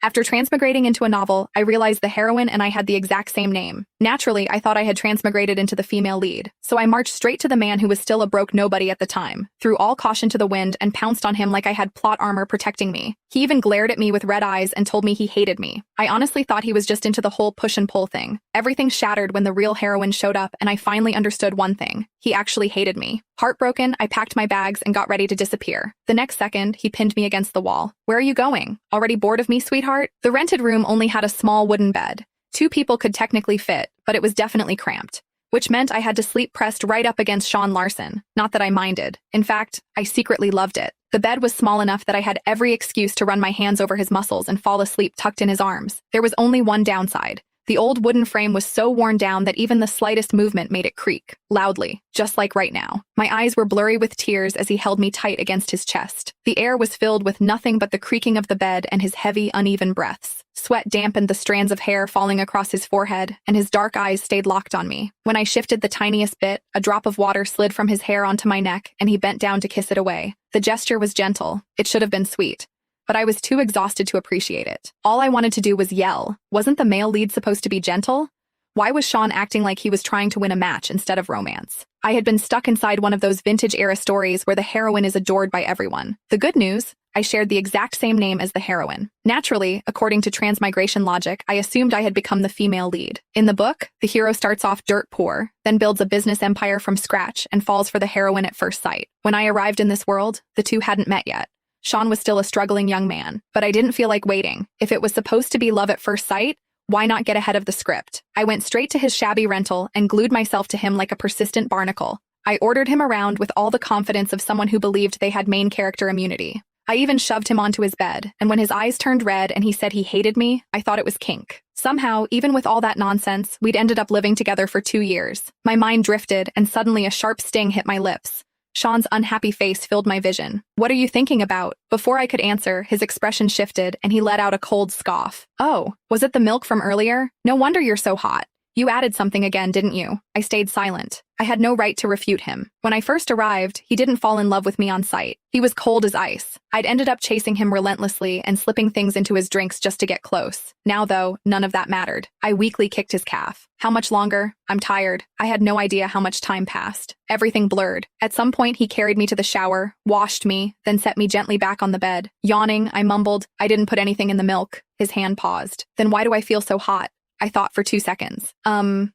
After transmigrating into a novel, I realized the heroine and I had the exact same name. Naturally, I thought I had transmigrated into the female lead, so I marched straight to the man who was still a broke nobody at the time, threw all caution to the wind, and pounced on him like I had plot armor protecting me. He even glared at me with red eyes and told me he hated me. I honestly thought he was just into the whole push and pull thing. Everything shattered when the real heroine showed up, and I finally understood one thing. He actually hated me. Heartbroken, I packed my bags and got ready to disappear. The next second, he pinned me against the wall. "Where are you going? Already bored of me, sweetheart?" The rented room only had a small wooden bed. 2 people could technically fit, but it was definitely cramped, which meant I had to sleep pressed right up against Sean Larson. Not that I minded. In fact, I secretly loved it. The bed was small enough that I had every excuse to run my hands over his muscles and fall asleep tucked in his arms. There was only one downside. The old wooden frame was so worn down that even the slightest movement made it creak, loudly, just like right now. My eyes were blurry with tears as he held me tight against his chest. The air was filled with nothing but the creaking of the bed and his heavy, uneven breaths. Sweat dampened the strands of hair falling across his forehead, and his dark eyes stayed locked on me. When I shifted the tiniest bit, a drop of water slid from his hair onto my neck, and he bent down to kiss it away. The gesture was gentle. It should have been sweet, but I was too exhausted to appreciate it. All I wanted to do was yell. Wasn't the male lead supposed to be gentle? Why was Sean acting like he was trying to win a match instead of romance? I had been stuck inside one of those vintage-era stories where the heroine is adored by everyone. The good news, I shared the exact same name as the heroine. Naturally, according to transmigration logic, I assumed I had become the female lead. In the book, the hero starts off dirt poor, then builds a business empire from scratch and falls for the heroine at first sight. When I arrived in this world, the two hadn't met yet. Sean was still a struggling young man, but I didn't feel like waiting. If it was supposed to be love at first sight, why not get ahead of the script? I went straight to his shabby rental and glued myself to him like a persistent barnacle. I ordered him around with all the confidence of someone who believed they had main character immunity. I even shoved him onto his bed, and when his eyes turned red and he said he hated me, I thought it was kink. Somehow, even with all that nonsense, we'd ended up living together for 2 years. My mind drifted, and suddenly a sharp sting hit my lips. Sean's unhappy face filled my vision. "What are you thinking about?" Before I could answer, his expression shifted, and he let out a cold scoff. "Oh, was it the milk from earlier? No wonder you're so hot. You added something again, didn't you?" I stayed silent. I had no right to refute him. When I first arrived, he didn't fall in love with me on sight. He was cold as ice. I'd ended up chasing him relentlessly and slipping things into his drinks just to get close. Now, though, none of that mattered. I weakly kicked his calf. How much longer? I'm tired. I had no idea how much time passed. Everything blurred. At some point, he carried me to the shower, washed me, then set me gently back on the bed. Yawning, I mumbled, "I didn't put anything in the milk." His hand paused. "Then why do I feel so hot?" I thought for 2 seconds.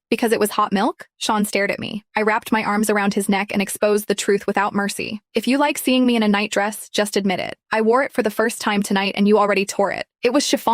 Because it was hot milk?" Sean stared at me. I wrapped my arms around his neck and exposed the truth without mercy. "If you like seeing me in a nightdress, just admit it. I wore it for the first time tonight and you already tore it. It was chiffon."